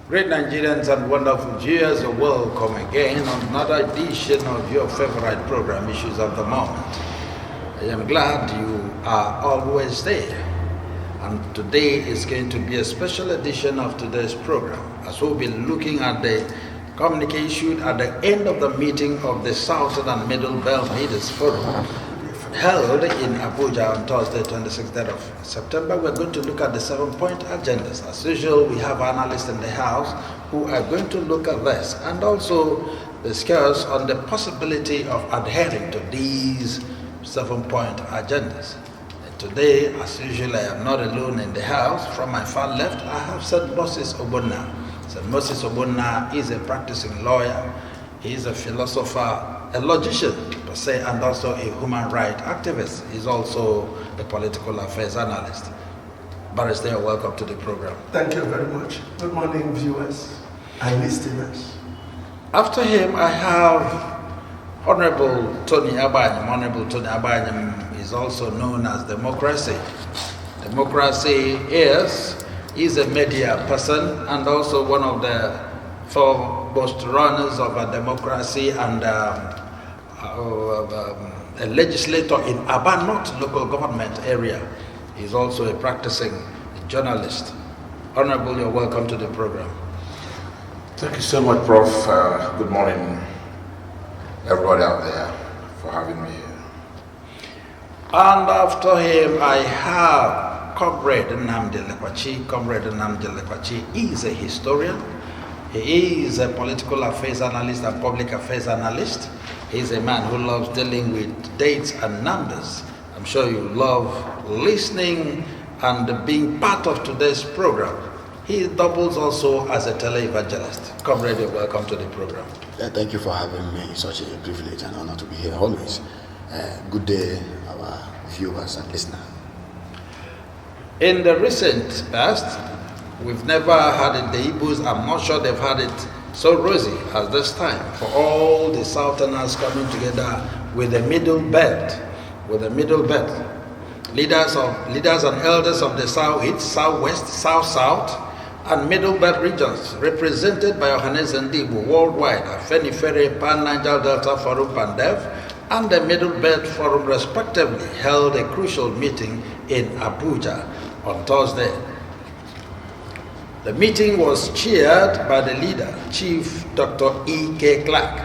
Great Nigerians and wonderful viewers, welcome again on another edition of your favorite program, Issues of the Moment. I am glad you are always there. And today is going to be a special edition of today's program, as we'll be looking at the communique issued at the end of the meeting of the Southern and Middle Belt Leaders Forum held in Abuja on Thursday, 26th of September. We're going to look at the 7-point agendas. As usual, we have analysts in the House who are going to look at this and also discuss on the possibility of adhering to these 7-point agendas. And today, as usual, I am not alone in the House. From my far left, I have St. Moses Ogbonna. St. Moses Ogbonna is a practicing lawyer. He is a philosopher, a logician per se, and also a human rights activist. He's also a political affairs analyst. Barrister, you're welcome to the program. Thank you very much. Good morning, viewers and listeners. After him, I have Honorable Tony Abanyam. Honorable Tony Abanyam is also known as Democracy. Democracy is a media person and also one of the foremost runners of a democracy and a legislator in Aba North local government area. He's also a practicing journalist. Honorable, you're welcome to the program. Thank you so much, Prof. Good morning, everybody out there, for having me here. And after him, I have Comrade Nnamdi Lekwachi. Comrade Nnamdi Lekwachi is a historian. He is a political affairs analyst and public affairs analyst. He's a man who loves dealing with dates and numbers. I'm sure you love listening and being part of today's program. He doubles also as a televangelist. Comrade, welcome to the program. Thank you for having me. It's such a privilege and honor to be here always. Good day, our viewers and listeners. In the recent past, we've never had it, the Igbos, I'm not sure they've had it so rosy as this time, for all the Southerners coming together with the Middle Belt, leaders and elders of the South-East, South-West, South-South, and Middle Belt regions, represented by Ohanes Ndibo worldwide, Afenifere, Pan-Niger Delta Forum, PANDEF, and the Middle Belt Forum, respectively, held a crucial meeting in Abuja on Thursday. The meeting was chaired by the leader, Chief Dr. E.K. Clark.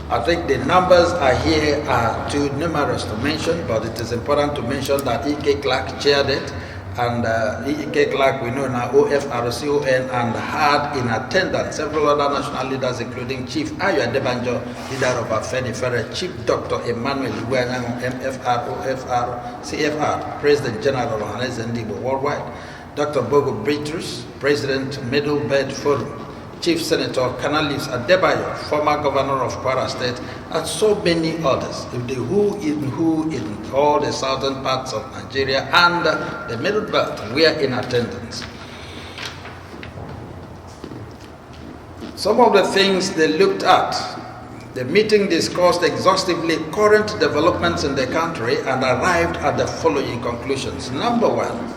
I think the numbers here are too numerous to mention, but it is important to mention that E.K. Clark chaired it, and E.K. Clark, we know now, OFRCON, and had in attendance several other national leaders, including Chief Ayo Adebanjo, leader of Afenifere, Chief Dr. Emmanuel Iweanyango, MFR, OFR, CFR, President General of Ohanes Ndibo worldwide, Dr. Bogo Beatrice, President Middle Belt Forum, Chief Senator Kanalis Adebayo, former Governor of Kwara State, and so many others. The who in all the southern parts of Nigeria and the Middle Belt were in attendance. Some of the things they looked at, the meeting discussed exhaustively current developments in the country and arrived at the following conclusions. Number one,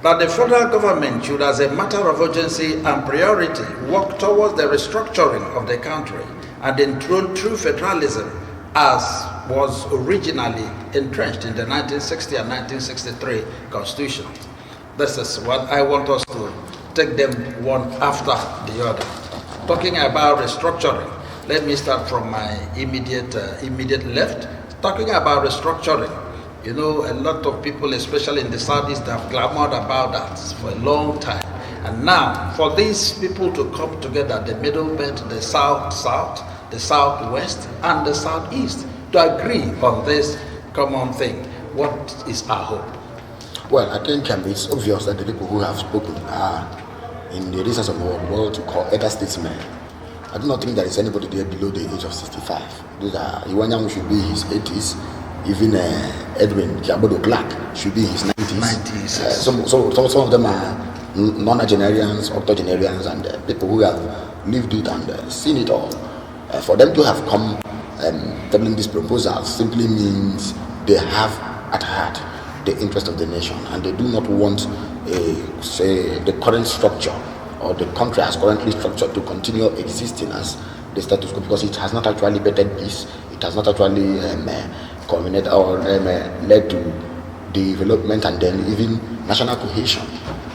that the federal government should, as a matter of urgency and priority, work towards the restructuring of the country and enthrone true federalism as was originally entrenched in the 1960 and 1963 Constitution. This is what I want us to take them one after the other. Talking about restructuring, let me start from my immediate left. Talking about restructuring, you know, a lot of people, especially in the Southeast, have clamored about that for a long time. And now, for these people to come together, the Middle Belt, the South-South, the Southwest, and the Southeast, to agree on this common thing, what is our hope? Well, I think it's obvious that the people who have spoken are, in the recent of what to call elder statesmen. I do not think there is anybody there below the age of 65. Those are Iweanyango should be his 80s. Even Edwin Kiabodo Clark should be in his 90s. Some of them are non-generians, octogenarians, and people who have lived it and seen it all. For them to have come tabling this proposal simply means they have at heart the interest of the nation, and they do not want, the current structure or the country has currently structured to continue existing as the status quo, because it has not actually bettered peace, it has not actually culminated or led to development and then even national cohesion.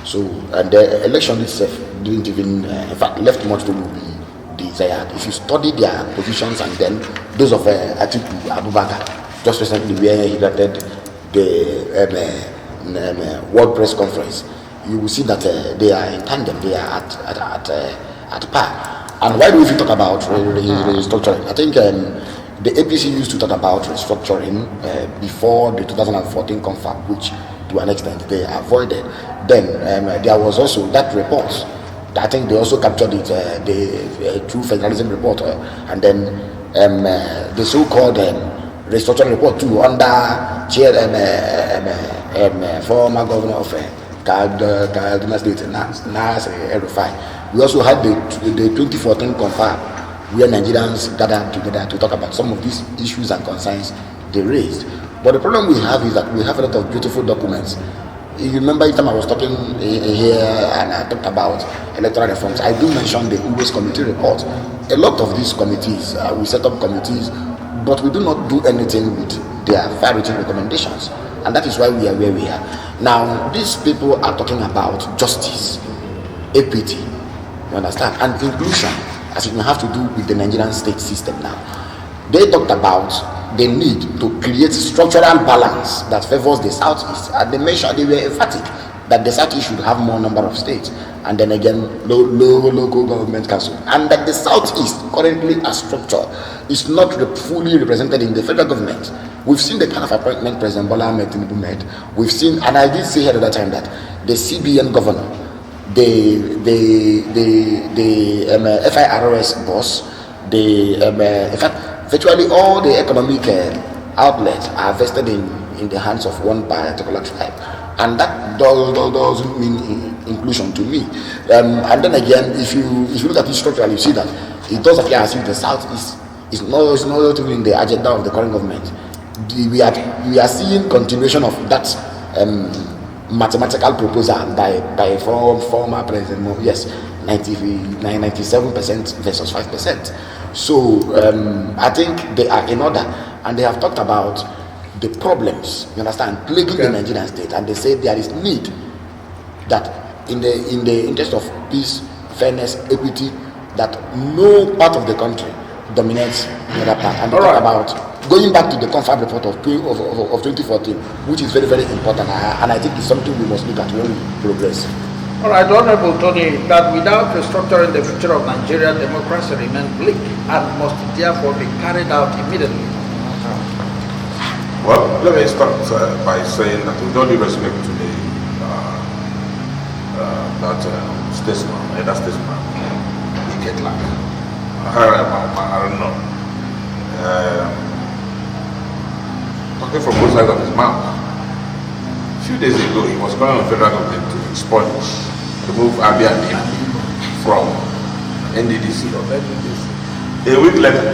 So, and the election itself didn't even, in fact, left much to be desired. If you study their positions and then those of Atiku Abubakar, just recently where he attended the World Press Conference, you will see that they are in tandem, they are at par. And why do we talk about restructuring? I think the APC used to talk about restructuring before the 2014 confab, which to an extent they avoided. Then there was also that report. I think they also captured it, the True Federalism report, and then the so-called restructuring report too, under chair former governor of Kaduna State, Naira Policy. We also had the 2014 confab, where Nigerians gathered together to talk about some of these issues and concerns they raised. But the problem we have is that we have a lot of beautiful documents. You remember each time I was talking here and I talked about electoral reforms, I do mention the Uwes Committee report. A lot of these committees, we set up committees, but we do not do anything with their far-reaching recommendations. And that is why we are where we are. Now, these people are talking about justice, equity, you understand, and inclusion, as it will have to do with the Nigerian state system now. They talked about the need to create structural balance that favors the Southeast, and they mentioned, they were emphatic that the Southeast should have more number of states, and then again local government council, and that the Southeast currently as structure is not fully represented in the federal government. We've seen the kind of appointment President Bola Ahmed Tinubu made. We've seen, and I did say here at that time, that the CBN governor, the FIRS boss, in fact, virtually all the economic outlets are vested in the hands of one particular tribe, and that doesn't mean inclusion to me. And then again, if you look at it structurally, you see that it does appear as if the South is not even in the agenda of the current government. We are seeing continuation of that mathematical proposal by former President Mo, yes, 97% versus 5%. So I think they are in order, and they have talked about the problems, you understand, plaguing the Nigerian state, and they say there is need that in the interest of peace, fairness, equity, that no part of the country dominates the other part. And they talk about going back to the confab report of 2014, which is very, very important, and I think it's something we must look at when we progress. All right, Honorable Tony, that without restructuring the future of Nigeria, democracy remains bleak and must therefore be carried out immediately. Well, let me start by saying that with all due respect to the statesman, Iketlak. I don't know. Talking from both sides of his mouth. A few days ago, he was calling on the federal government to expunge, remove Abia from NDDC. A week later,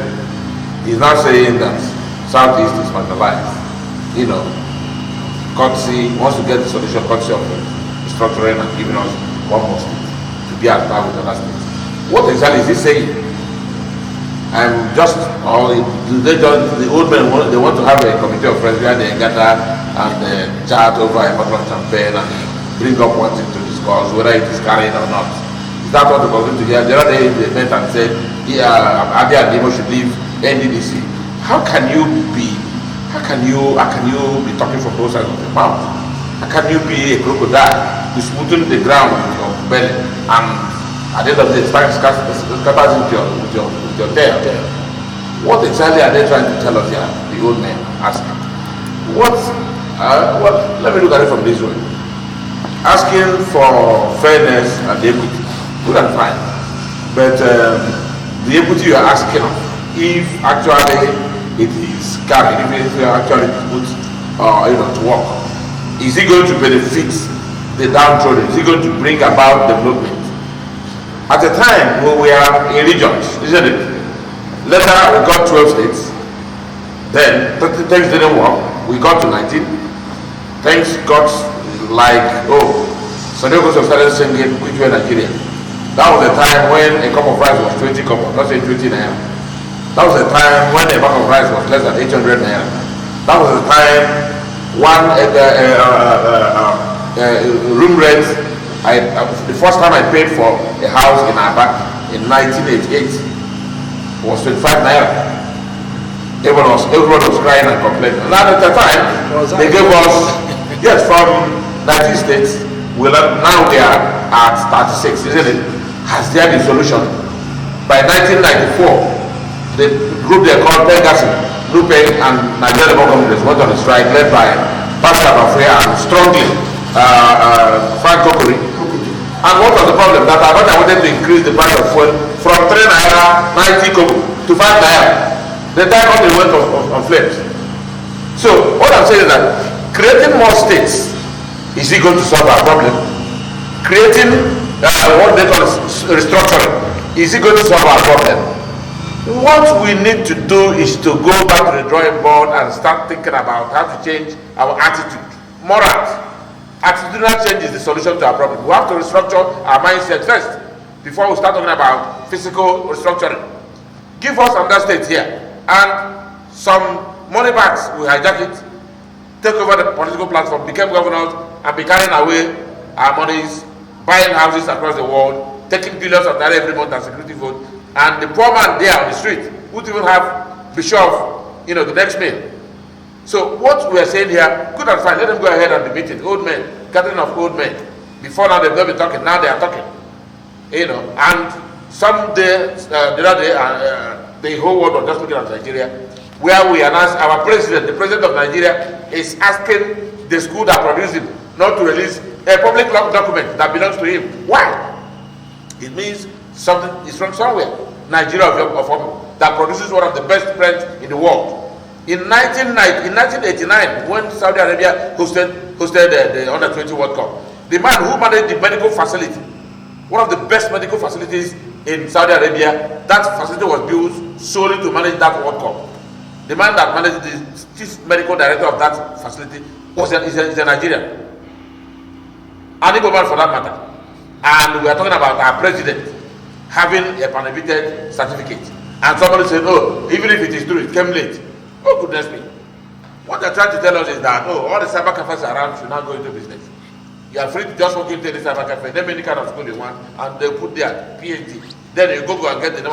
he's now saying that Southeast is marginalized. You know, courtesy, wants to get the solution courtesy of restructuring and giving us one more state to be at par with other states. What exactly is he saying? And just the old men they want to have a committee of friends where they gather and chat over a bottle of champagne and bring up one thing to discuss, whether it is carried or not. Is that what we're going to hear? The other day they met and said, yeah, Abia Demo should leave NDDC. How can you be talking from both sides of the mouth? How can you be a crocodile who's smoothing the ground with your belly and at the end of the day scatters with your tail? What exactly are they trying to tell us here? The old men asking. Let me look at it from this way. Asking for fairness and equity, good and fine. But the equity you are asking of, if actually it is carried, if you actually put to work, is it going to benefit the downtrodden? Is it going to bring about development? At the time when we are in regions, isn't it? Later we got 12 states. Then things didn't work. We got to 19. Things got like, Sanyo Goso started singing which were Nigeria. That was a time when a cup of rice was 20 kobo, not say 20 naira. That was a time when a bag of rice was less than 800 naira. That was a time one room rent. The first time I paid for a house in Aba in 1988 was 25 naira. Everyone was crying and complaining. And at the time, they gave us, yes, from 19 states, now we are at 36, isn't it? Has there been solution? By 1994, the group they called Pegasus, Lupe and Nigeria Labour Congress went on a strike led by Pastor Bafria and strongly Frank Kokori. And what was the problem? That I wanted to increase the price of fuel from 3 naira 90 kobo to 5 naira. The entire country went on flames. So what I'm saying is that creating more states, is it going to solve our problem? Creating what they call restructuring, is it going to solve our problem? What we need to do is to go back to the drawing board and start thinking about how to change our attitude. Morals. Attitudinal change is the solution to our problem. We have to restructure our mindset first before we start talking about physical restructuring. Give us another state here. And some money bags, we hijack it, take over the political platform, become governors, and be carrying away our monies, buying houses across the world, taking billions of dollars every month as security vote, and the poor man there on the street would even have Bishop, the next meal. So what we are saying here, good and fine, let them go ahead and be meeting. Old men, gathering of old men. Before now they've not been talking, now they are talking. And someday, the other day, the whole world was just looking at Nigeria, where we announced our president, the president of Nigeria, is asking the school that produced him not to release a public document that belongs to him. Why? It means something is from somewhere. Nigeria of that produces one of the best brands in the world. In 1989, when Saudi Arabia hosted the Under 20 World Cup, the man who managed the medical facility, one of the best medical facilities in Saudi Arabia, that facility was built solely to manage that World Cup. The man that managed the chief medical director of that facility is a Nigerian. An Igbo man for that matter. And we are talking about our president having a prohibited certificate. And somebody said, oh, even if it is true, it came late. Oh, goodness me. What they're trying to tell us is that, all the cyber cafes around should not go into business. You are free to just walk into any cyber cafe, name any kind of school you want, and they put their PhD. Then you go and get the name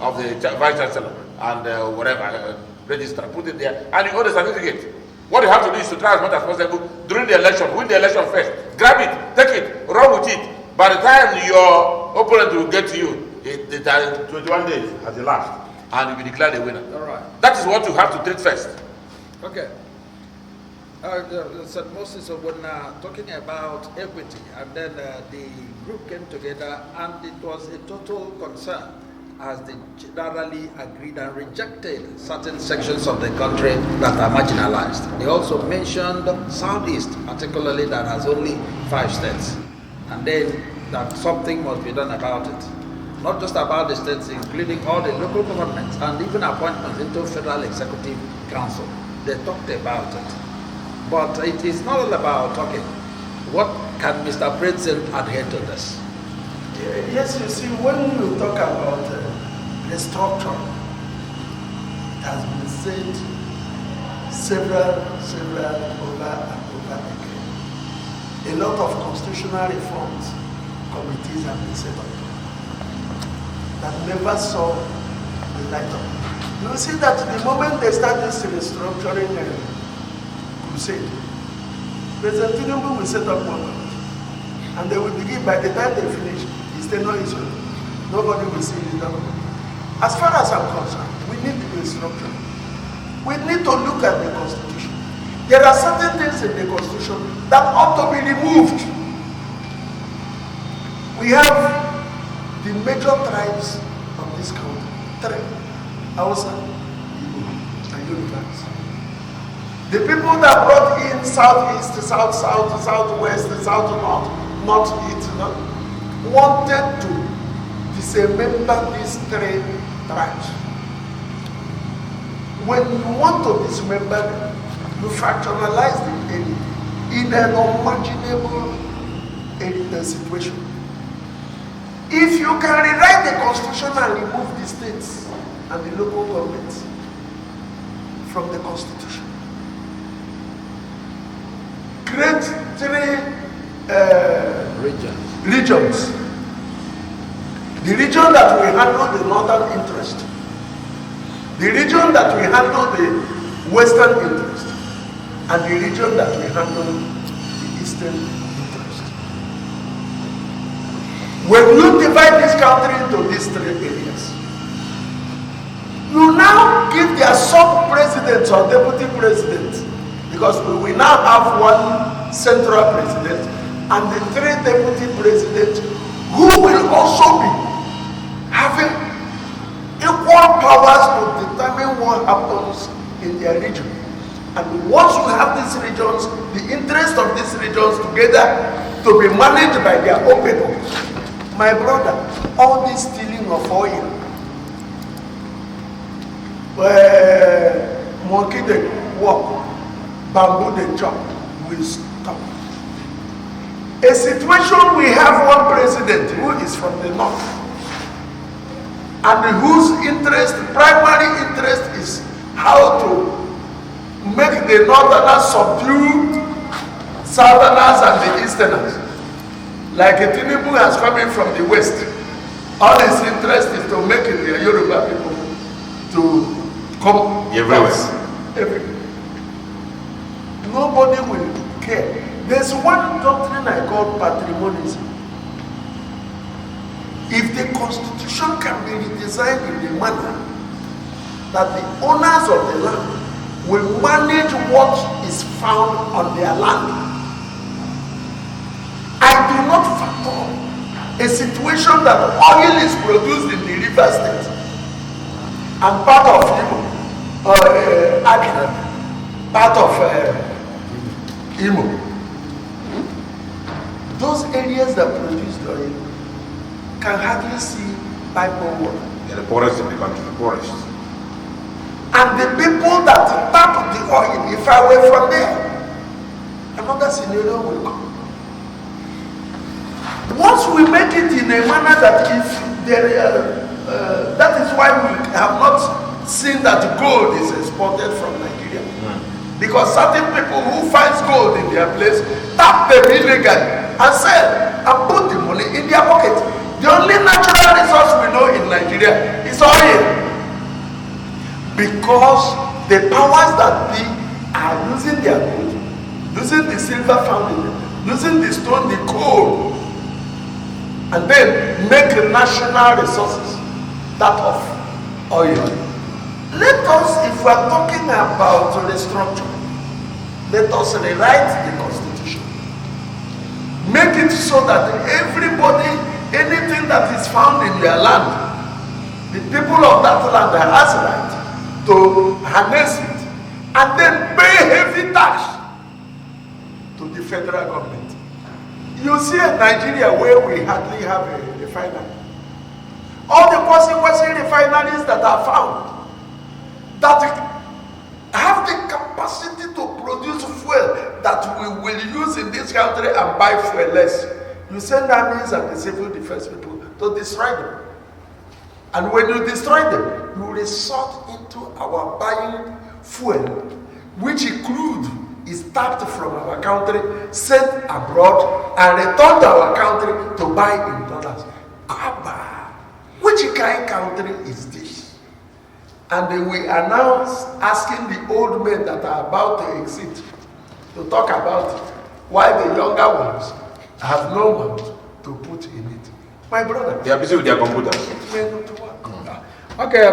of the vice chancellor and whatever, register, put it there, and you got the certificate. What you have to do is to try as much as possible during the election, win the election first, grab it, take it, run with it. By the time your opponent will get to you, 21 days has elapsed, and you'll be declared a winner. All right. That is what you have to treat first. Okay. St. Moses, so when talking about equity, and then the group came together, and it was a total concern as they generally agreed and rejected certain sections of the country that are marginalized. They also mentioned Southeast, particularly that has only 5 states, and then that something must be done about it. Not just about the states, including all the local governments and even appointments into Federal Executive Council. They talked about it. But it is not all about talking. What can Mr. President adhere to this? Yes, you see, when you talk about the structure, it has been said several over and over again. A lot of constitutional reforms committees have been set up that never saw the light of day. You see that the moment they start this restructuring crusade, President Tinubu will set up one committee, and they will begin. By the time they finish, his tenure is over. Nobody will see the government. As far as I'm concerned, we need to restructure. We need to look at the Constitution. There are certain things in the Constitution that ought to be removed. We have the major tribes of this country: 3, Hausa, Igbo, and Yorubas. The people that brought in Southeast, South, Southwest, South, Northeast, wanted to dismember these 3 tribes. When you want to dismember them, you fractionalize the area in an unimaginable situation. If you can rewrite the constitution and remove the states and the local governments from the constitution, create three regions. The region that will handle the northern interest, the region that will handle the western interest, and the region that will handle the eastern interest. When you divide this country into these three areas, you now give their sub-presidents or deputy presidents, because we will now have one central president and the three deputy presidents who will also be having equal powers to determine what happens in their region. And once you have these regions, the interest of these regions together to be managed by their own people. My brother, all this stealing of oil, monkey they walk, bamboo they chop, will stop. A situation we have one president who is from the north and whose interest, primary interest, is how to make the northerners subdue southerners and the easterners. Like a Tinubu has come in from the west. All his interest is to make the Yoruba people to come everywhere. Nobody will care. There's one doctrine I call patrimonialism. If the constitution can be redesigned in a manner that the owners of the land will manage what is found on their land, I do not fathom a situation that oil is produced in the river state and part of part of Imo. Those areas that produce the oil can hardly see pipe water. Yeah, the poorest in the country, the poorest. And the people that tap the oil, if I were from there, another scenario will come. Once we make it in a manner that if there, that is why we have not seen that gold is exported from Nigeria. Because certain people who find gold in their place tap them illegally and sell and put the money in their pocket. The only natural resource we know in Nigeria is oil. Because the powers that be are using their gold, using the silver found in them, using the stone, the coal, and then make national resources that of oil. Let us, if we are talking about restructure, let us rewrite the constitution. Make it so that everybody, anything that is found in their land, the people of that land has right to harness it and then pay heavy tax to the federal government. You see in Nigeria where we hardly have a refinery. All the quasi refineries that are found that have the capacity to produce fuel that we will use in this country and buy fuel less. You send armies and the civil defense people to destroy them. And when you destroy them, you resort into our buying fuel, which crude is tapped from our country, sent abroad, and returned to our country to buy in dollars. Kaba, which kind of country is this? And we are now asking the old men that are about to exit to talk about it, while the younger ones have no one to put in it. My brother, they are busy with their computers. Okay,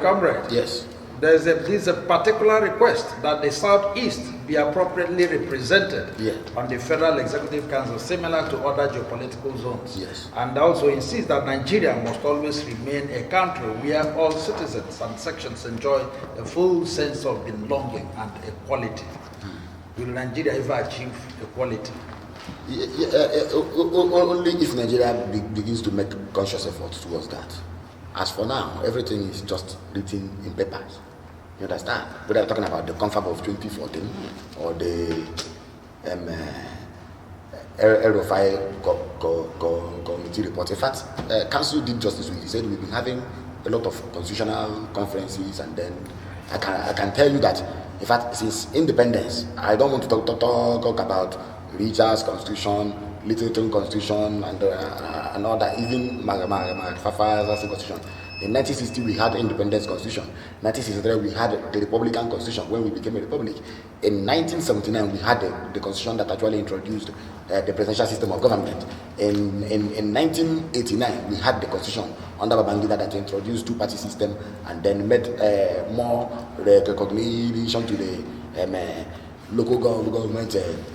comrade. Yes. There's a particular request that the Southeast be appropriately represented on the Federal Executive Council, similar to other geopolitical zones. Yes. And also insist that Nigeria must always remain a country where all citizens and sections enjoy a full sense of belonging and equality. Will Nigeria ever achieve equality? Only if Nigeria begins to make conscious efforts towards that. As for now, everything is just written in papers. You understand? Whether we're talking about the confab of 2014 or the RFI committee report. In fact, Council did justice with it. He said we've been having a lot of constitutional conferences, and then I can tell you that, in fact, since independence, I don't want to talk about Richard's constitution, Littleton constitution, and all that, even Fafa's constitution. In 1960, we had independence constitution. In 1963, we had the Republican constitution when we became a republic. In 1979, we had the constitution that actually introduced the presidential system of government. In 1989, we had the constitution under Babangida that introduced two-party system and then made more recognition to the local government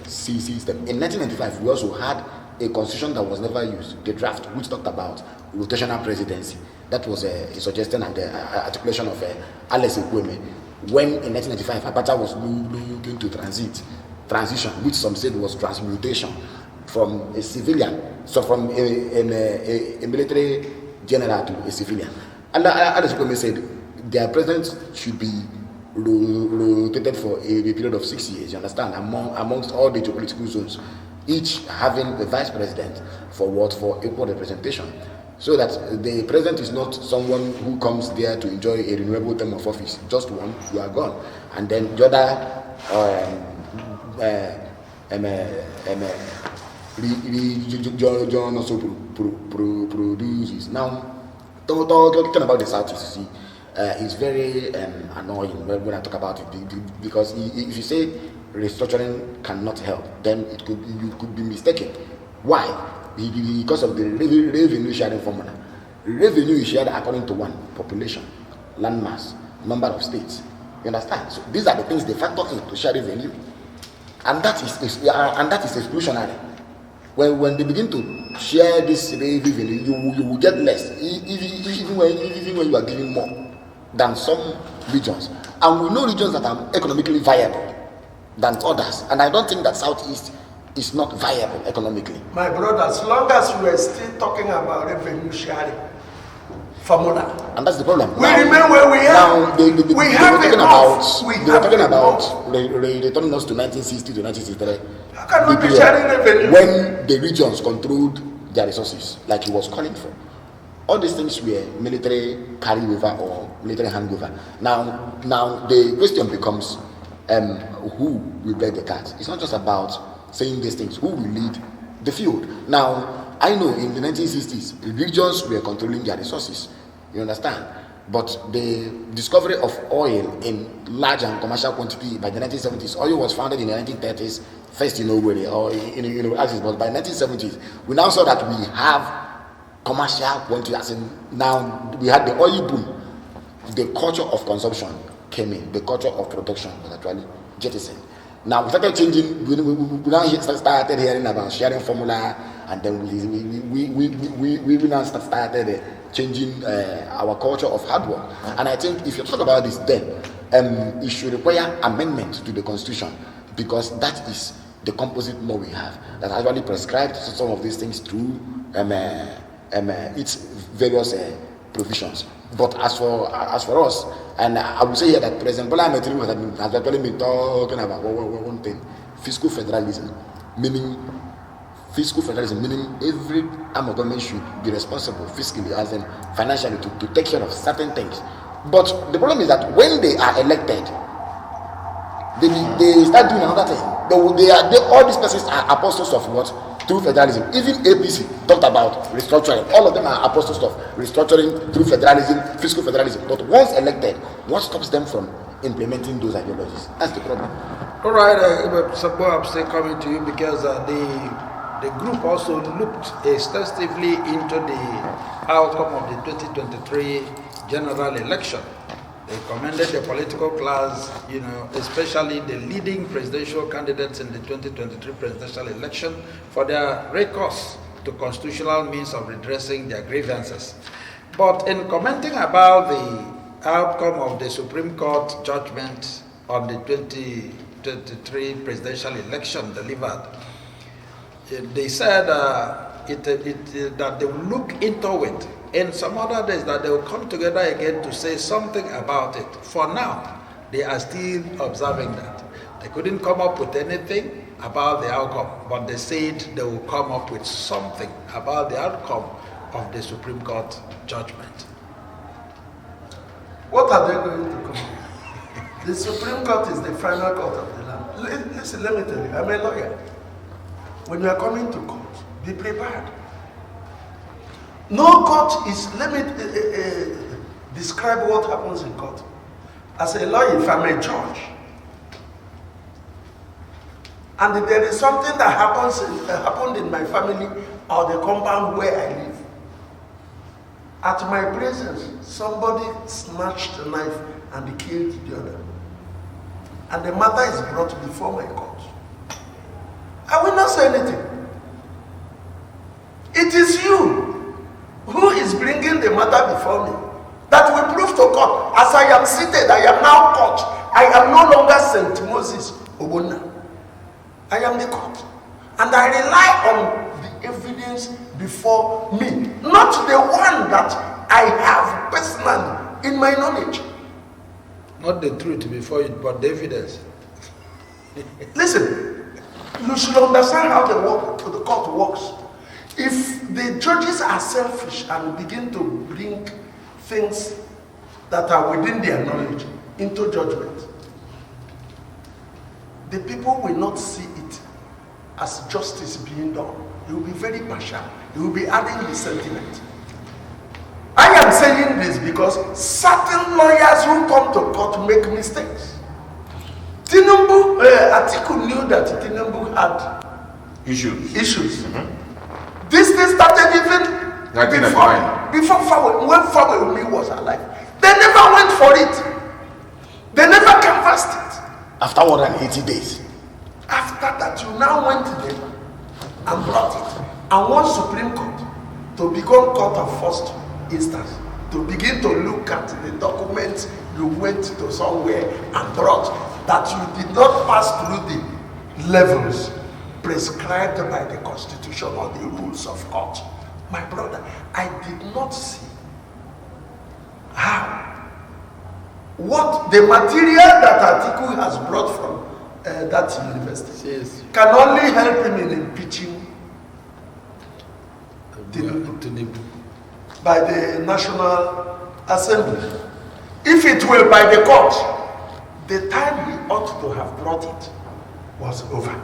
system. In 1995, we also had a constitution that was never used, the draft, which talked about rotational presidency. That was a suggestion and the articulation of Alex Ekweme. When in 1995, Abacha was looking to transition, which some said was transmutation from a civilian, so from a military general to a civilian. And Alex Ekweme said their president should be rotated for a period of 6 years, you understand, amongst all the geopolitical zones, each having a vice president for equal representation, so that the president is not someone who comes there to enjoy a renewable term of office. Just one, you are gone, and then the other John also produces. Now, talking about the Southeast, you see, it's very annoying when I talk about it, because if you say restructuring cannot help, then you could be mistaken. Why? Because of the revenue sharing formula. Revenue is shared according to one: population, land mass, number of states. You understand? So these are the things they factor into share revenue, and that is exclusionary. When they begin to share this revenue, you will get less, even when you are giving more than some regions. And we know regions that are economically viable than others, and I don't think that Southeast is not viable economically. My brother, as long as we are still talking about revenue sharing formula, and that's the problem. We remain where we are. Now they were talking about returning us to 1960 to 1963. How can we be sharing revenue when the regions controlled their resources, like he was calling for? All these things were military carryover or military handover. Now the question becomes, who will play the cards? It's not just about saying these things. Who will lead the field? Now, I know in the 1960s, regions were controlling their resources. You understand? But the discovery of oil in large and commercial quantity by the 1970s, oil was founded in the 1930s, first in Owerri or in Axis, but by 1970s, we now saw that we have commercial quantity. As in, now we had the oil boom. The culture of consumption came in. The culture of production was actually jettisoned. Now we started changing. We now started hearing about sharing formula, and then we now started changing our culture of hard work. And I think if you talk about this, then it should require amendment to the constitution, because that is the composite law we have that actually prescribed some of these things through its various provisions. But as for us, and I would say here that President Bola Ahmed Tinubu has actually been talking about one thing: fiscal federalism, meaning every arm of government should be responsible fiscally, as in financially, to take care of certain things. But the problem is that when they are elected, they start doing another thing. All these persons are apostles of what? Through federalism. Even APC talked about restructuring. All of them are apostles of restructuring through federalism, fiscal federalism. But once elected, what stops them from implementing those ideologies? That's the problem. All right, Sabo, I'm still coming to you because the group also looked extensively into the outcome of the 2023 general election. They commended the political class, especially the leading presidential candidates in the 2023 presidential election, for their recourse to constitutional means of redressing their grievances. But in commenting about the outcome of the Supreme Court judgment on the 2023 presidential election delivered, they said that they will look into it. In some other days that they will come together again to say something about it. For now, they are still observing that. They couldn't come up with anything about the outcome, but they said they will come up with something about the outcome of the Supreme Court judgment. What are they going to come up with? The Supreme Court is the final court of the land. Listen, let me tell you, I'm a lawyer. When you are coming to court, be prepared. No court is, let me describe what happens in court. As a lawyer, if I'm a judge, and there is something that happened in my family or the compound where I live, at my presence, somebody snatched a knife and killed the other. And the matter is brought before my court. I will not say anything. It is you who is bringing the matter before me that will prove to court. As I am seated, I am now court. I am no longer St. Moses Obona. I am the court. And I rely on the evidence before me, not the one that I have personally in my knowledge. Not the truth before you, but the evidence. Listen, you should understand how the court works. If the judges are selfish and begin to bring things that are within their knowledge into judgment, the people will not see it as justice being done. They will be very partial. They will be adding the sentiment. I am saying this because certain lawyers who come to court make mistakes. Tinubu, Atiku knew that Tinubu had issues. Mm-hmm. This thing started even before when Fawumi was alive. They never went for it. They never canvassed it. After more than 80 days. After that, you now went to them and brought it and want Supreme Court to become court of first instance, to begin to look at the documents you went to somewhere and brought, that you did not pass through the levels prescribed by the Constitution or the rules of court. My brother, I did not see how what the material that Atiku has brought from that university can only help him in impeaching Tinubu by the National Assembly. If it were by the court, the time he ought to have brought it was over.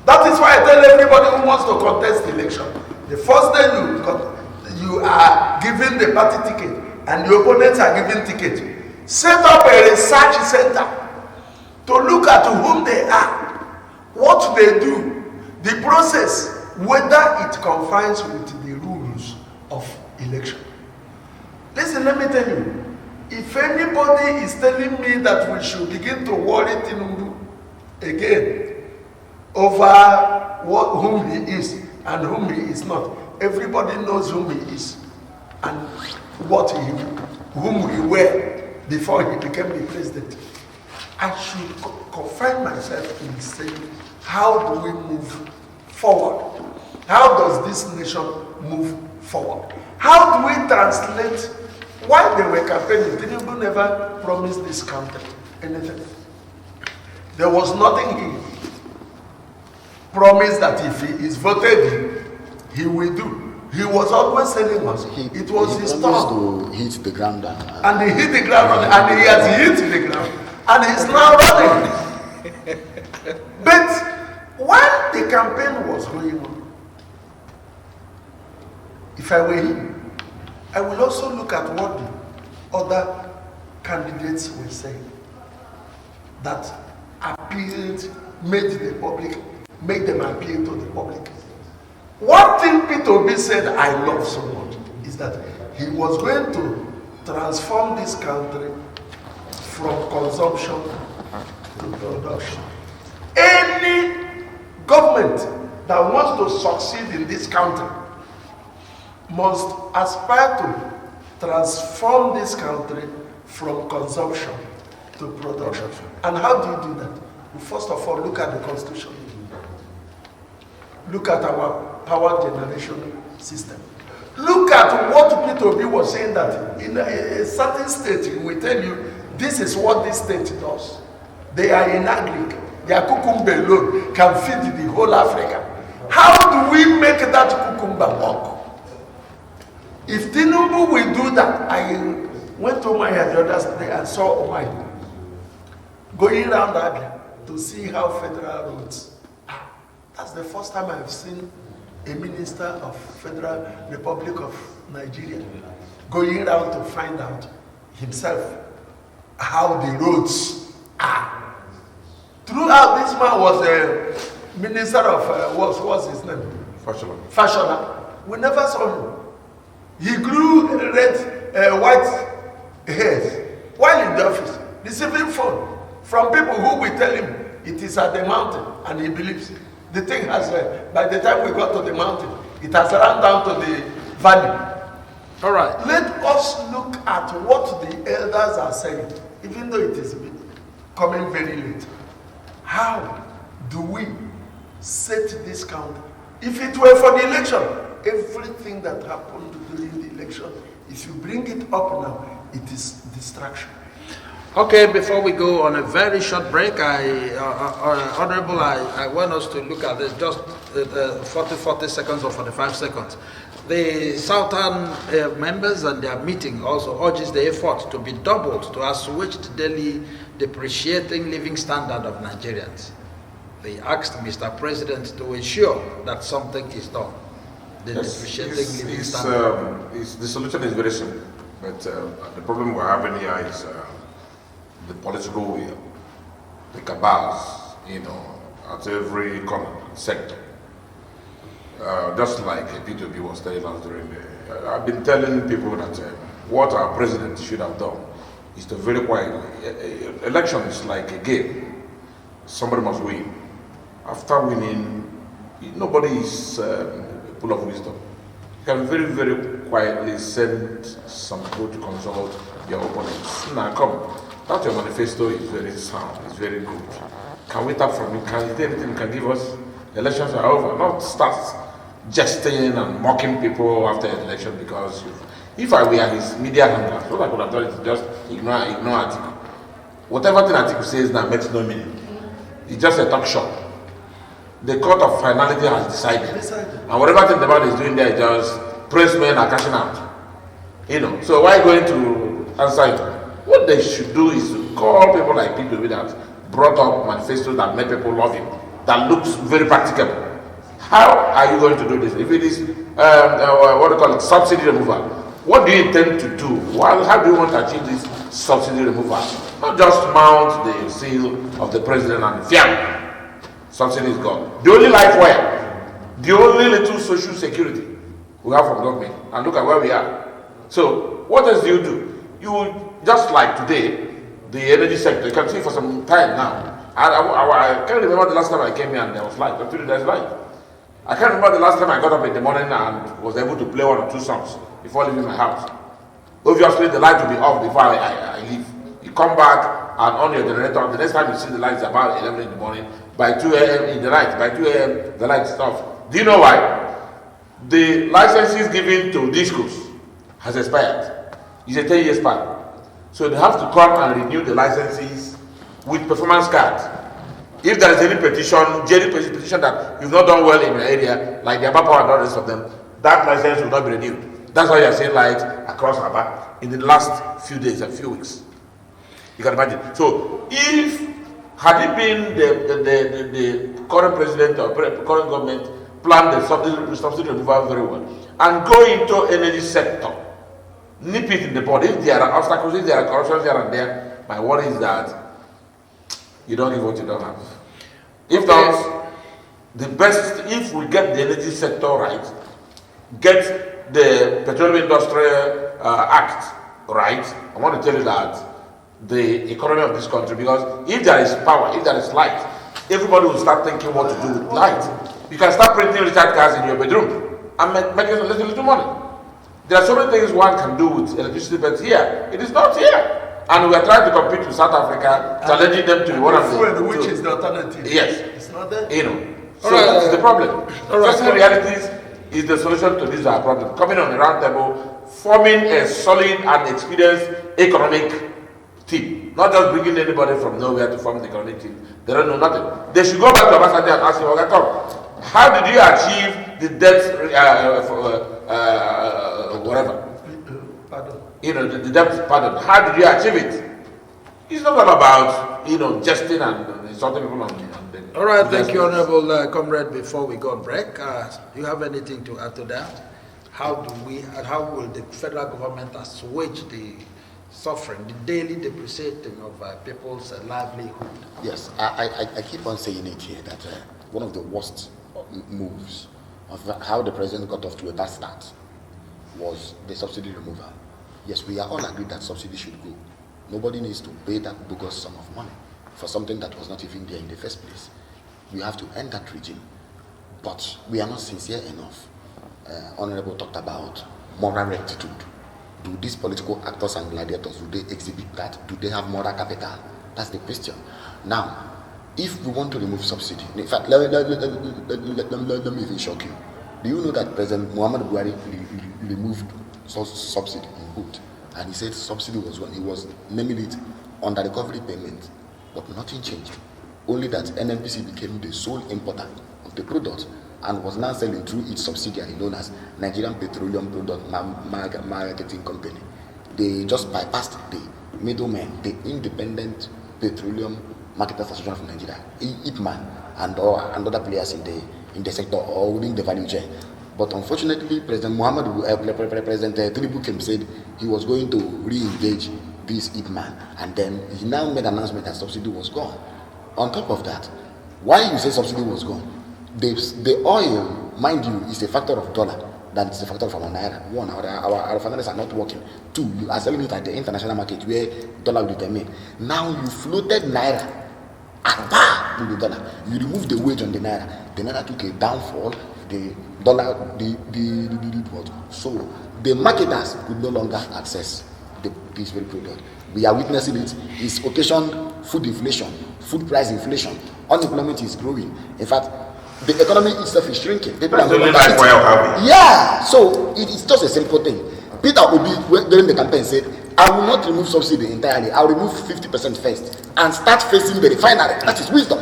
That is why I tell everybody who wants to contest the election, the first day you are given the party ticket and the opponents are given ticket, set up a research center to look at whom they are, what they do, the process, whether it confines with the rules of election. Listen, let me tell you, if anybody is telling me that we should begin to worry Tinubu again over whom he is and whom he is not, everybody knows whom he is and whom he were before he became the president. I should confine myself in saying, how do we move forward? How does this nation move forward? How do we translate? While they were campaigning, Tinubu never promised this country anything. There was nothing he promised that if he is voted in, he will do. He was always telling us it was his turn to hit the ground and he hit the ground and he has hit the ground and he's now running. But when the campaign was going on, if I were him, I will also look at what the other candidates were saying that appealed, made them appeal to the public. One thing Peter Obi said I love so much is that he was going to transform this country from consumption to production. Any government that wants to succeed in this country must aspire to transform this country from consumption to production. And how do you do that? You first of all look at the Constitution. Look at our power generation system. Look at what Peter Obi was saying, that in a certain state he will tell you this is what this state does. They are in agric. Their cucumber alone can feed the whole Africa. How do we make that cucumber work? If Tinubu will do that, I went to my the other day and saw Omai going around Abia to see how federal roads are. That's the first time I've seen a minister of Federal Republic of Nigeria going around to find out himself how the roads are. Throughout, this man was a minister of what's his name? Fashola. We never saw him. He grew red, white hairs while in the office, receiving phone from people who will tell him it is at the mountain, and he believes the thing has. By the time we got to the mountain, it has run down to the valley. All right. Let us look at what the elders are saying, even though it is coming very late. How do we set this count? If it were for the election, everything that happened during the election, if you bring it up now, it is distraction. Okay, before we go on a very short break, Honorable, I want us to look at this just 40 seconds or 45 seconds. The Southern members and their meeting also urges the effort to be doubled to assuage the daily depreciating living standard of Nigerians. They asked Mr. President to ensure that something is done. The depreciating living standard. The solution is very simple, but the problem we're having here is the political will, the cabals, at every corner, sector. Just like P2P was telling us during the... I've been telling people that what our president should have done is to very quietly... Election is like a game. Somebody must win. After winning, nobody is full of wisdom. You can very, very quietly send some people to consult your opponents. Now come, that your manifesto is very sound, it's very good. Can we tap from you? Is there anything you can give us? Elections are over. Not start jesting and mocking people after the election because if I were his media handler, what I could have done is just ignore article. Whatever thing article says now makes no meaning. It's just a talk shop. The court of finality has decided. And whatever thing the man is doing there, just press men are cashing out. So why going to answer it? What they should do is to call people like people that brought up manifestos that made people love him, that looks very practicable. How are you going to do this? If it is, what do you call it, subsidy removal, what do you intend to do? How do you want to achieve this subsidy removal? Not just mount the seal of the president and fiam. Subsidy is gone. The only life wire, the only little social security we have from government, and look at where we are. So, what else do? You just like today, the energy sector, you can see for some time now. I can't remember the last time I came here and there was light. I'm feeling there's light. I can't remember the last time I got up in the morning and was able to play one or two songs before leaving my house. Obviously, the light will be off before I leave. You come back and on your generator. The next time you see the lights about 11 in the morning, by 2 a.m. in the night, by 2 a.m. the lights off. Do you know why? The licenses given to discos has expired. It's a 10-year span. So they have to come and renew the licenses with performance cards. If there is any petition that you've not done well in your area, like the Aba Power and all the rest of them, that license will not be renewed. That's why you're seeing lights across Aba in the last few days and few weeks. You can imagine. So had it been the current president or current government planned the subsidy removal very well and go into energy sector, nip it in the bud. If there are obstacles, if there are corruptions here and there, my worry is that you don't give what you don't have. If not, the best, if we get the energy sector right, get the Petroleum Industrial Act right, I want to tell you that the economy of this country, because if there is power, if there is light, everybody will start thinking what to do with light. You can start printing recharge cards in your bedroom and making a little money. There are so many things one can do with electricity, but here, it is not here. And we are trying to compete with South Africa, challenging them to be one of the... Which is the alternative. Yes. It's not there. So that is the problem. Facing realities is the solution to this our problem. Coming on a round table, forming a solid and experienced economic team. Not just bringing anybody from nowhere to form the economic team. They don't know nothing. They should go back to Obasanjo and ask him, Ogatom, how did you achieve the debt, whatever? Pardon. The debt, pardon. How did you achieve it? It's not all about, jesting and insulting people on the... All right, thank you, Honorable Comrade. Before we go on break, do you have anything to add to that? How will the federal government assuage the suffering, the daily depreciating of people's livelihood? Yes, I keep on saying it here that one of the worst moves of how the president got off to a bad start was the subsidy removal. Yes, we are all agreed that subsidy should go. Nobody needs to pay that bogus sum of money for something that was not even there in the first place. We have to end that regime, but we are not sincere enough. Honorable talked about moral rectitude. Do these political actors and gladiators, do they exhibit that? Do they have moral capital? That's the question. Now, if we want to remove subsidy, in fact, let me even shock you. Do you know that President Muhammad Buhari removed subsidy in food? And he said subsidy was one. He was naming it under recovery payment, but nothing changed. Only that NNPC became the sole importer of the product and was now selling through its subsidiary known as Nigerian Petroleum Product Marketing Company. They just bypassed the middlemen, the Independent Petroleum Marketers Association of Nigeria, IPMAN, and other players in the sector or within the value chain. But unfortunately, President Tinubu came said he was going to re-engage this IPMAN, and then he now made an announcement that subsidy was gone. On top of that, why you say subsidy was gone? The oil, mind you, is a factor of dollar than it's a factor of our naira. One, our refineries are not working. Two, you are selling it at the international market where dollar will determine. Now you floated naira at par with the dollar. You remove the weight on the naira. The naira took a downfall. The dollar did what? So the marketers could no longer access this very product. We are witnessing it. It's occasioned food inflation, food price inflation. Unemployment is growing. In fact, the economy itself is shrinking. People are yeah, so it's just a simple thing. Peter Obi, during the campaign, said, I will not remove subsidy entirely. I will remove 50% first and start facing the refinery. That is wisdom.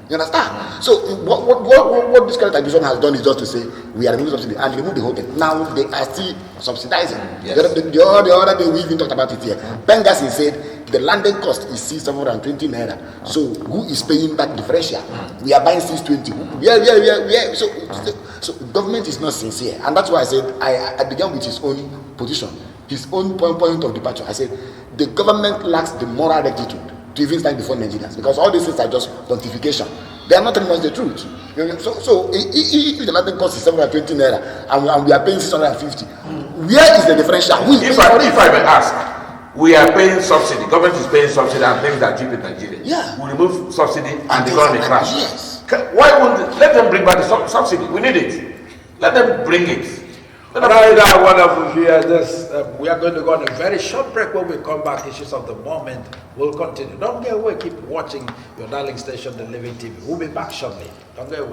You understand? So what this current administration has done is just to say we are removing subsidy and remove the whole thing. Now they are still subsidizing. Yes. The other day we even talked about it here. Benghazi said the landing cost is 720 naira. So who is paying that differential? We are buying 620. Yeah. So government is not sincere, and that's why I said I began with his own position, his own point of departure. I said the government lacks the moral rectitude to even stand before Nigerians, because all these things are just pontification. They are not telling us the truth. So if the landing cost is 720 naira and we are paying 650, where is the differential? If I may ask, we are paying subsidy. Government is paying subsidy and things are cheap in Nigeria. Yeah. We remove subsidy and the economy crash. Yes. Why wouldn't let them bring back the subsidy? We need it. Let them bring it. Right, wonderful viewers. We are going to go on a very short break. When we come back, issues of the moment will continue. Don't get away. Keep watching your darling station, The Living TV. We'll be back shortly. Don't get away.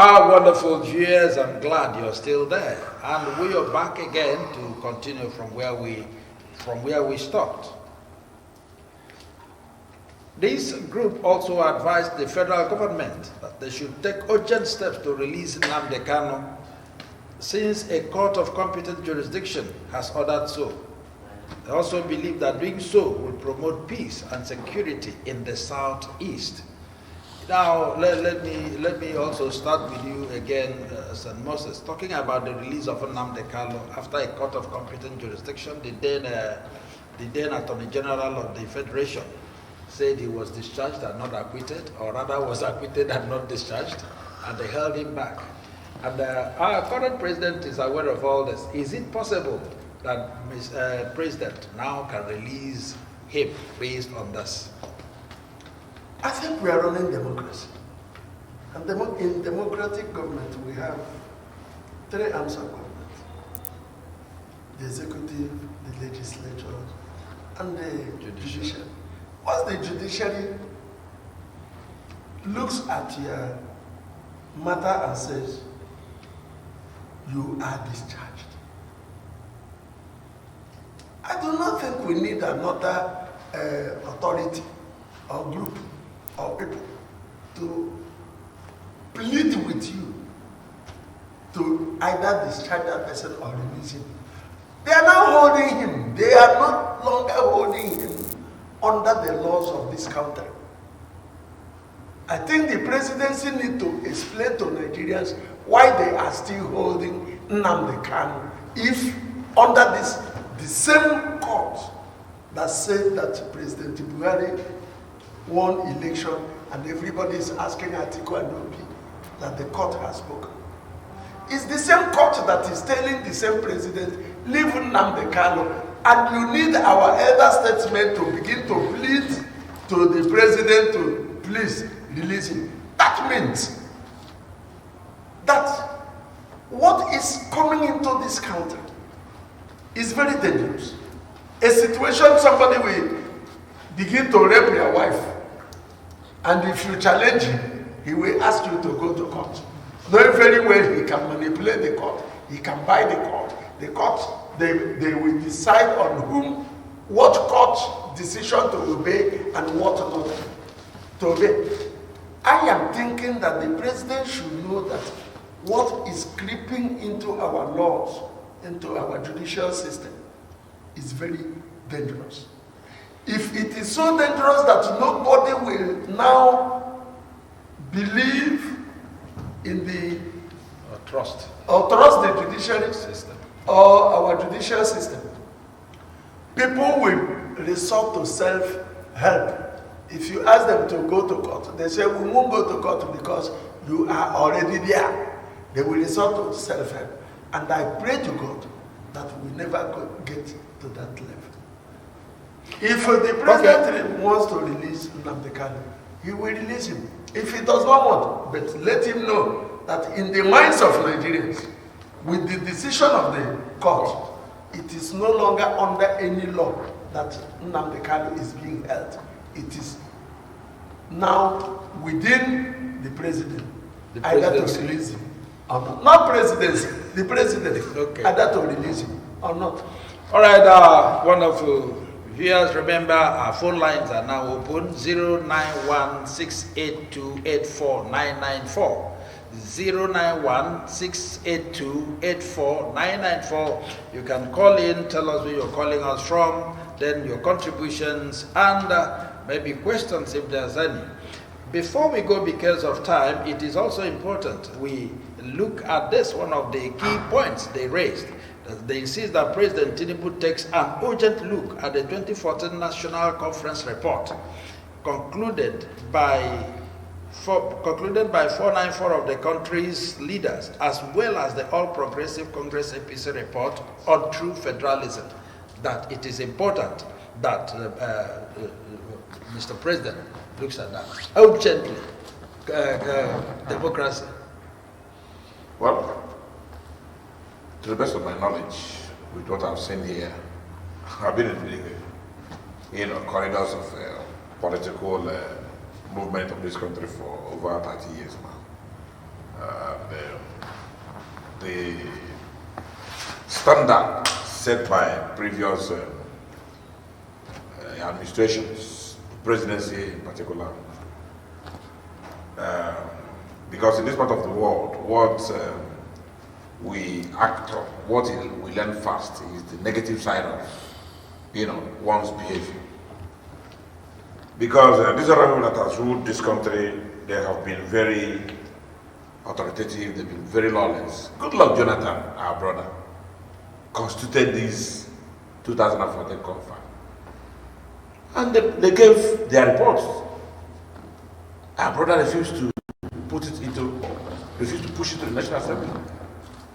Our wonderful viewers, I'm glad you're still there. And we are back again to continue from where we stopped. This group also advised the federal government that they should take urgent steps to release Nnamdi Kanu, since a court of competent jurisdiction has ordered so. They also believe that doing so will promote peace and security in the southeast. Now, let me also start with you again, St. Moses, talking about the release of Nnamdi Kanu after a court of competent jurisdiction. The then Attorney General of the Federation said he was discharged and not acquitted, or rather was acquitted and not discharged, and they held him back. And our current president is aware of all this. Is it possible that Mr. President now can release him based on this? I think we are running democracy. And in democratic government, we have three arms of government: the executive, the legislature, and the judiciary. Once the judiciary looks at your matter and says, you are discharged, I do not think we need another authority or group or people to plead with you to either discharge that person or release him. They are now holding him. They are not longer holding him under the laws of this country. I think the presidency need to explain to Nigerians why they are still holding Nnamdi Kanu if under the same court that said that President Buhari won election and everybody is asking Atiku and Obi that the court has spoken. It's the same court that is telling the same president, leave Nnamdi Kanu, and you need our elder statesmen to begin to plead to the president to please release him. That means that what is coming into this country is very dangerous. A situation somebody will begin to rape your wife, and if you challenge him, he will ask you to go to court. Knowing very well he can manipulate the court, he can buy the court. The court, they will decide on what court decision to obey and what not to obey. I am thinking that the president should know that what is creeping into our laws, into our judicial system, is very dangerous. If it is so dangerous that nobody will now believe in the trust the judiciary system or our judicial system, people will resort to self-help. If you ask them to go to court, they say, we won't go to court because you are already there. They will resort to self-help. And I pray to God that we never get to that level. If the president wants to release Nnamdi Kanu, he will release him. If he does not want, but let him know that in the minds of Nigerians, with the decision of the court, it is no longer under any law that Nnamdi Kanu is being held. It is now within the president, either to release him or not. Not presidency, the president, either to release him or not. All right, wonderful viewers, remember our phone lines are now open: 091-682-84994. 091-682-84994. You can call in, tell us where you're calling us from, then your contributions and maybe questions if there's any. Before we go, because of time, it is also important we look at this, one of the key points they raised. They insist that President Tinubu takes an urgent look at the 2014 National Conference report, concluded by 494 of the country's leaders, as well as the All Progressive Congress APC report on true federalism, that it is important that Mr. President looks at that urgently. Democracy. Well, to the best of my knowledge, with what I've seen here, I've been in the corridors of political movement of this country for over 30 years now. the standard set by previous administrations, presidency in particular. Because in this part of the world, what we act on, what we learn fast is the negative side of, one's behavior. Because these are people that have ruled this country, they have been very authoritative, they've been very lawless. Good luck, Jonathan, our brother, constituted this 2014 confab. And they gave their reports. Our brother refused to push it to the National Assembly.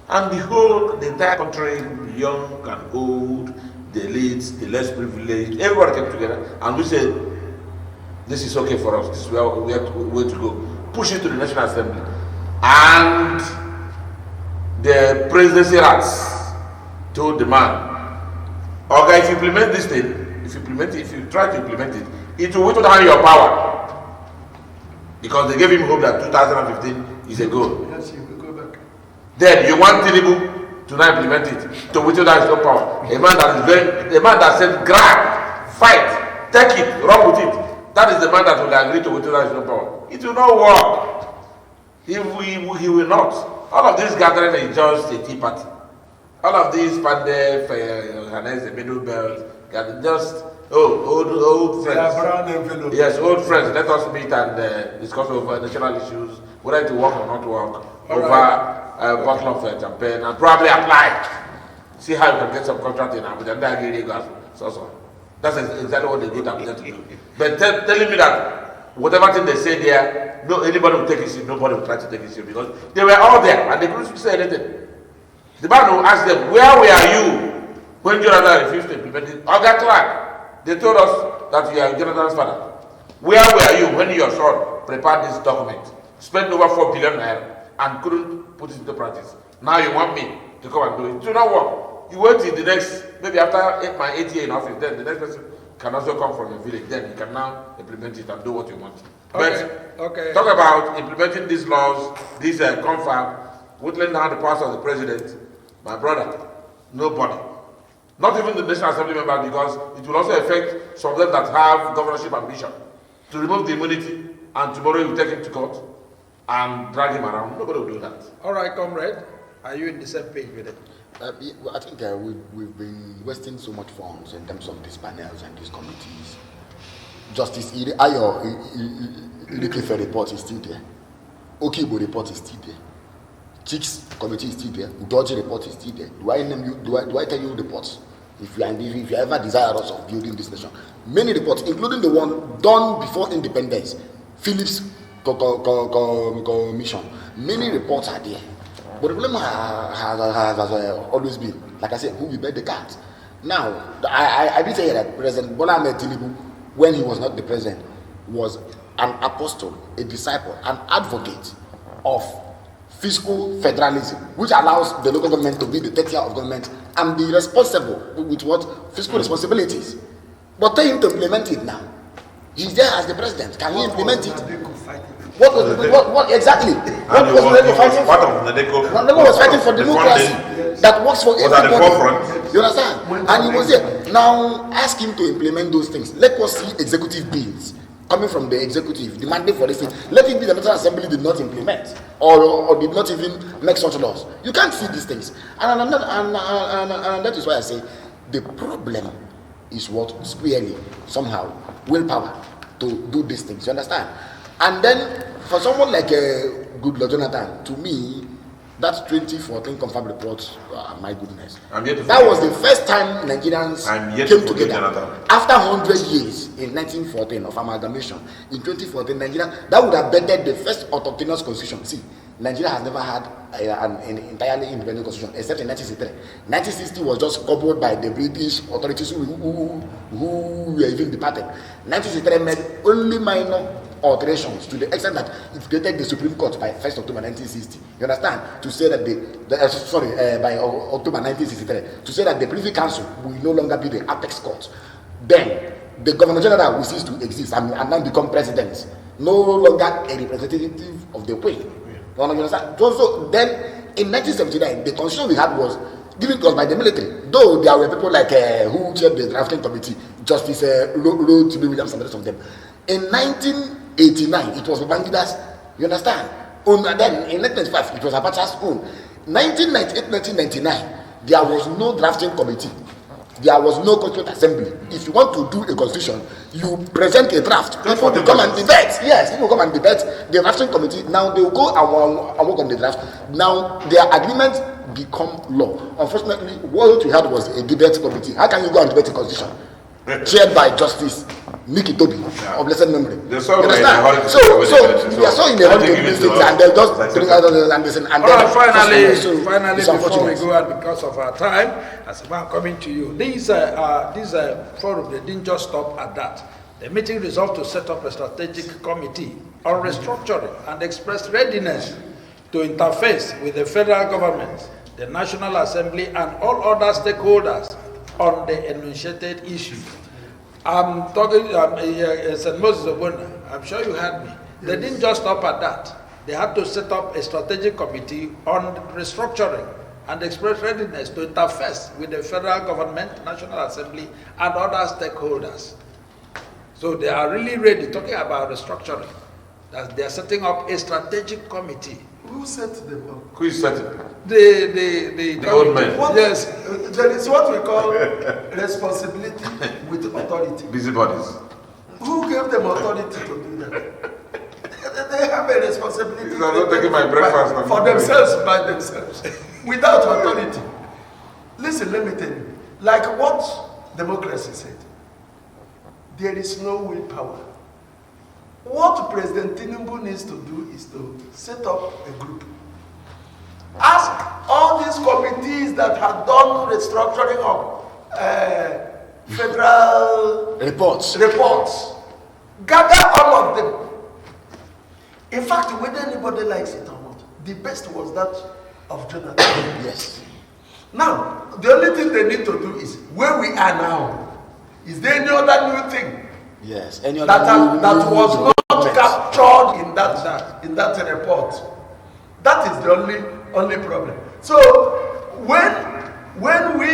And behold, the entire country, the young and old, the elites, the less privileged, everybody came together and we said, this is okay for us, this is where we have to go. Push it to the National Assembly. And the presidency rats told the man, okay, if you implement this thing, if you try to implement it, it will withhold your power. Because they gave him hope that 2015 is a goal. Yes, he will go back. Then you want Tinubu to not implement it, to withhold his own power. A man that said, grab, fight, take it, run with it. That is the man that will agree to withhold his own power. It will not work. He will not. All of this gathering is just a tea party. All of these Pandef, the middle belt, just old friends. Brown envelope. Yes, old friends. Let us meet and discuss over national issues, whether to work or not to work, over a bottle of champagne, and probably apply. See how you can get some contract in Abuja. So. That's exactly what they did Abuja to do. But telling me that whatever thing they say there, no anybody will take it seriously, nobody will try to take it seriously because they were all there and they couldn't say anything. The man will ask them, where were you when Jonathan refused to implement it? Oga Clark, they told us that you are Jonathan's father. Where were you when your son prepared this document, spent over 4 billion naira and couldn't put it into practice? Now you want me to come and do it? It will not work. You wait till the next, maybe after my 8 years in office, then the next person can also come from the village. Then you can now implement it and do what you want. But talk about implementing these laws, this confab, whittling down the powers of the president. My brother, nobody. Not even the National Assembly members, because it will also affect some of them that have governorship ambition to remove the immunity, and tomorrow you take him to court and drag him around. Nobody will do that. All right, comrade, are you in the same page with it? I think we've been wasting so much funds in terms of these panels and these committees. Justice Ayo Ilikefe report is still there. Okibo report is still there. Chicks committee is still there. Udoji report is still there. Do I name you? Do I tell you reports? If you are ever desirous of building this nation, many reports, including the one done before independence, Phillips Commission, many reports are there. But the problem has always been, like I said, who will bet the cards. Now, I did say that President Bola Ahmed Tinubu, when he was not the president, was an apostle, a disciple, an advocate of fiscal federalism, which allows the local government to be the third tier of government and be responsible with what fiscal responsibilities. But tell him to implement it now. He's there as the president. Can he implement it? What exactly? What was Nadeko fighting for? Nadeko was fighting for democracy that works for everybody. You understand? And he was there. Now ask him to implement those things. Let us see executive bills coming from the executive demanding for this thing. Let it be the National Assembly did not implement or did not even make such laws. You can't see these things. And that is why I say the problem is what squarely, somehow, willpower to do these things. You understand? And then for someone like Goodluck Jonathan, to me, that 2014 confirmed report, my goodness. That was the first time Nigerians came together. After 100 years in 1914 of amalgamation, in 2014, Nigeria, that would have bettered the first autonomous constitution. See, Nigeria has never had an entirely independent constitution except in 1963. 1960 was just covered by the British authorities who were even departed. 1963 made only minor alterations to the extent that it created the Supreme Court by 1st October 1960. You understand? To say that by October 1963, to say that the Privy Council will no longer be the apex court. Then the Governor General will cease to exist and now become president, no longer a representative of the Queen. You understand? So then, in 1979, the constitution we had was given to us by the military. Though there were people like who chaired the drafting committee, Justice Road to be Williams and the rest of them. In 1989, it was Babangida's. You understand? And then in 1995, it was Abacha's own. 1998, 1999, there was no drafting committee. There was no constituent assembly. If you want to do a constitution, you present a draft. People will come and debate. Yes, people will come and debate. The drafting committee, now they will go and work on the draft. Now their agreements become law. Unfortunately, what we had was a debate committee. How can you go and debate a constitution? Chaired by Justice Nikki Toby of blessed memory. So we are so in the holiday meetings and they'll just bring out and listen. And then finally, before we go out, because of our time, as I'm coming to you, these forum, they didn't just stop at that. The meeting resolved to set up a strategic committee on restructuring and expressed readiness to interface with the federal government, the National Assembly, and all other stakeholders on the enunciated issue. I'm talking, St. Moses Obuna, I'm sure you heard me. They didn't just stop at that. They had to set up a strategic committee on restructuring and express readiness to interface with the federal government, National Assembly, and other stakeholders. So they are really ready, talking about restructuring. That they are setting up a strategic committee. Who set them up? Who is setting? The old men. Yes. There is what we call responsibility with authority. Busybodies. Who gave them authority to do that? They have a responsibility. I'm not taking my breakfast for themselves, by themselves, without authority. Listen, let me tell you. Like what democracy said, there is no willpower. What President Tinubu needs to do is to set up a group. Ask all these committees that have done restructuring of federal reports. Gather all of them. In fact, whether anybody likes it or not, the best was that of Jonathan. Yes. Now, the only thing they need to do is where we are now. Is there any other new thing? Yes. Any other that was not captured in that report. That is the only problem. So when we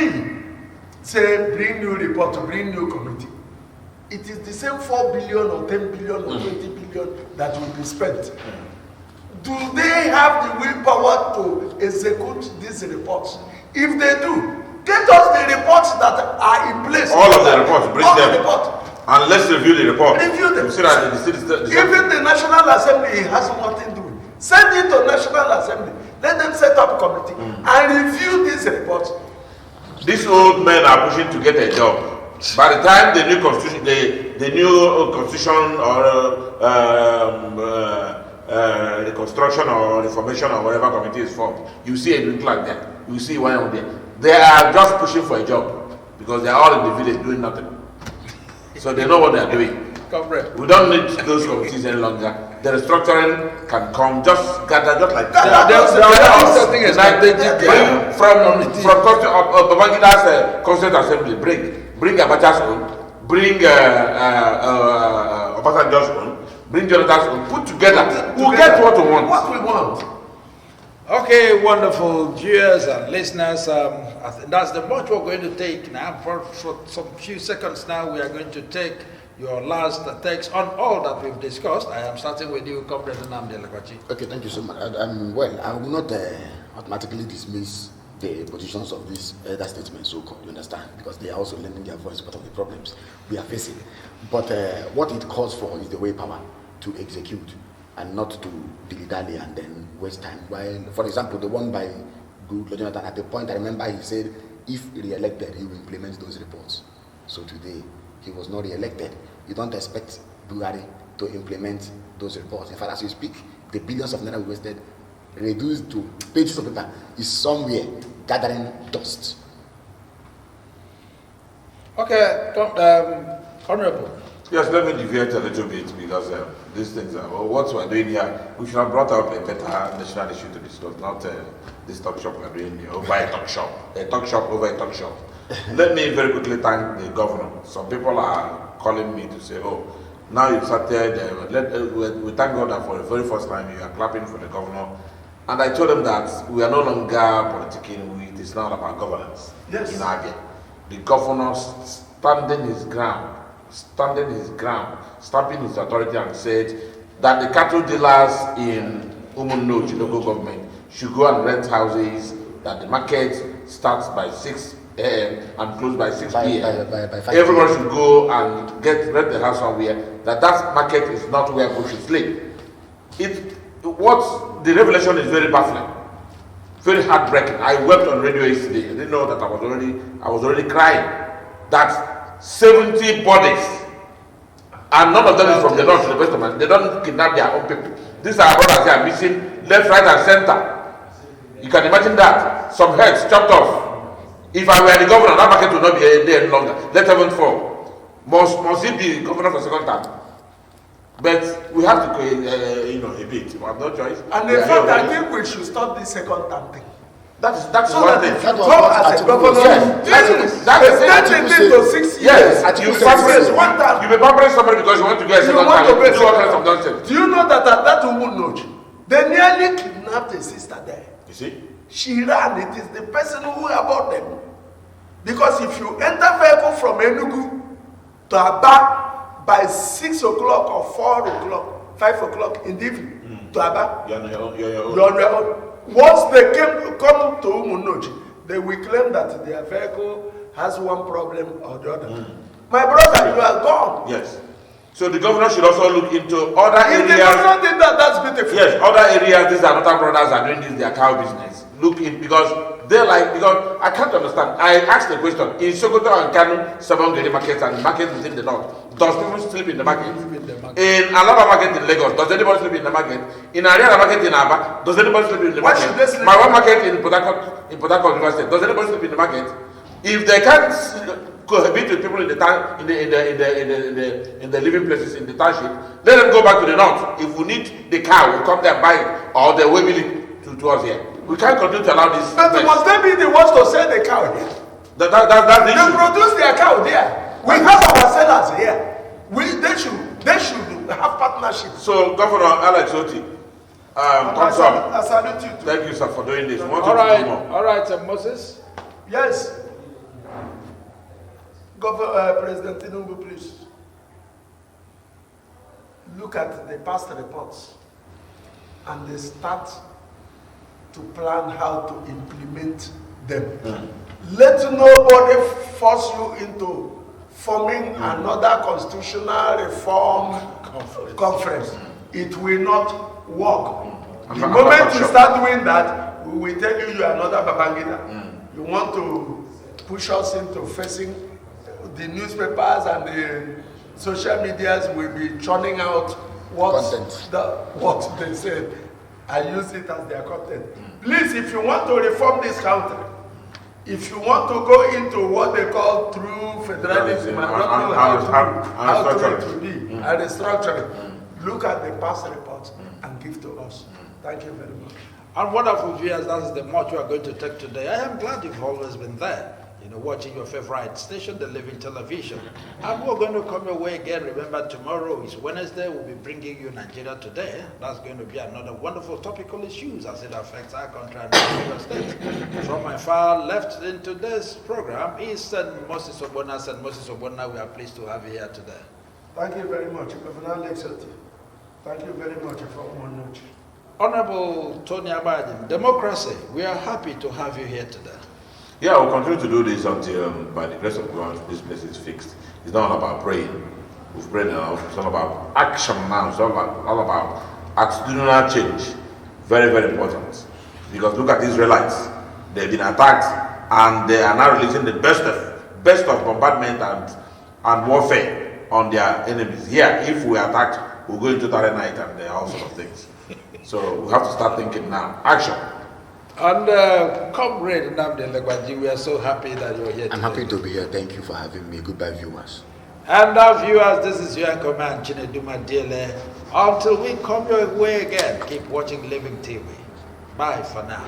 say bring new report, bring new committee, it is the same 4 billion or 10 billion or 20 billion that will be spent. Do they have the willpower to execute these reports? If they do, get us the reports that are in place. All of the reports, bring them. And let's review the report. Review them. So that Even the National Assembly has nothing to do. Send it to National Assembly. Let them set up a committee and review these reports. These old men are pushing to get a job. By the time the new constitution, or reconstruction or reformation or whatever committee is formed, you see a look like that. You see one of them. They are just pushing for a job because they are all in the village doing nothing. So they know what they are doing. We don't need those committees any longer. The restructuring can come, just gather, just like that. From Babangida's Constituent Assembly, bring Abacha's own, bring Obasanjo's own, bring Jonathan's own, put together. We'll get what we want. What we want. Okay, wonderful viewers and listeners. I think that's the much we're going to take now. For some few seconds now, we are going to take your last takes on all that we've discussed. I am starting with you, Comrade Nnamdi Elekwachi. Okay, thank you so much. Well, I will not automatically dismiss the positions of these other statements, so-called, you understand, because they are also lending their voice part of the problems we are facing. But what it calls for is the way power to execute and not to dilly-dally and then waste time. While, for example, the one by Goodluck Jonathan, at the point I remember he said if re-elected, he will implement those reports. So today, he was not re-elected. You don't expect Buhari to implement those reports. In fact, as you speak, the billions of naira we wasted, reduced to pages of paper, is somewhere gathering dust. Okay, Honorable. Yes, let me deviate a little bit because these things are, what we're doing here, we should have brought up a better national issue to discuss, not this talk shop we're doing here, over a talk shop over a talk shop. Let me very quickly thank the governor. Some people are calling me to say, oh, Now you started, we thank God that for the very first time you are clapping for the governor. And I told them that we are no longer politicking, it is now about governance. Yes. In Abia. The governor standing his ground, stamping his authority and said that the cattle dealers in Umunnochi local government should go and rent houses, that the market starts by 6 a.m. and closed by 6 p.m. Everyone should go and rent the house somewhere, that market is not where bush is laid. What the revelation is very baffling, very heartbreaking. I wept on radio yesterday. I didn't know that I was already crying. That 70 bodies, and none of them is from the north to the west of man. They don't kidnap their own people. These are brothers they are missing left, right, and center. You can imagine that. Some heads chopped off. If I were the governor, that market would not be there any longer. Let heaven fall. Must he be governor for second time? But we have to, a bit. We have no choice. And in fact, I think we should stop this second time thing. That's So one that thing. if you come as a governor, That's to 6 years. Yes, you may pamper somebody because you want to get a second time. Do all kinds of nonsense. Do you know that at that Umunnochi, they nearly kidnapped a sister there? You see? She ran. It is the person who about them. Because if you enter vehicle from Enugu to Aba by 6 o'clock or 4 o'clock, 5 o'clock in the evening to Aba, You're on your own. you're on your own. Once they come to Umunnochi, they will claim that their vehicle has one problem or the other. My brother, you are gone. Yes. So the governor should also look into other If the areas. governor did that, that's beautiful. Yes, other areas, these are other brothers are doing this, their cow business. Look in, because I can't understand. I asked the question, in Sokoto and Kanu, 7 markets and markets within the north, does people sleep in the market? In Alaba market in Lagos, does anybody sleep in the market? In Ariana market in Aba, does anybody sleep in the Why market? should they sleep? My one market in Port Harcourt University, does anybody sleep in the market? If they can't cohabit with people in the town, in the living places in the township, let them go back to the north. If we need the cow, we'll come there and buy it, or they will it to us here. We can't continue to allow this. But must they be the ones to sell the cow here? That's the They issue. produce their cow there. We have our sellers here. They should have partnership. So, Governor Alex Oti, thumbs up. I salute you too. Thank you, sir, for doing this. We want All you to right, do more. all right, Moses. Yes. President Tinubu, please. Look at the past reports and they start to plan how to implement them. Let nobody force you into forming another constitutional reform conference. It will not work. The moment you start doing that, we will tell you you are another Babangida. You want to push us into facing the newspapers and the social medias will be churning out what they said. I use it as their content. Please, if you want to reform this country, if you want to go into what they call true federalism, I don't know how true it will be, and restructuring, look at the past reports and give to us. Thank you very much. And wonderful viewers, that is the much we are going to take today. I am glad you've always been there, watching your favorite station, The Living Television. And we're going to come your way again. Remember, tomorrow is Wednesday. We'll be bringing you Nigeria Today. That's going to be another wonderful topical issues as it affects our country and our state. From my far left in today's program is St. Moses Obona. St. Moses Obona, we are pleased to have you here today. Thank you very much, Governor Lexoti. Thank you very much for one note. Honorable Tony Abadin, Democracy, we are happy to have you here today. Yeah, we'll continue to do this until, by the grace of God, this place is fixed. It's not all about praying. We've prayed enough. It's all about action now. It's all about attitudinal change. Very, very important. Because look at the Israelites. They've been attacked and they are now releasing the best of bombardment and warfare on their enemies. Here, if we are attacked, we'll go into that night and all sorts of things. So we have to start thinking now. Action. And Comrade Nnamdi Legwaji, we are so happy that you're here today. I'm happy to be here. Thank you for having me. Goodbye, viewers. And our viewers, this is your command, Chineduma Dele. Until we come your way again, keep watching Living TV. Bye for now.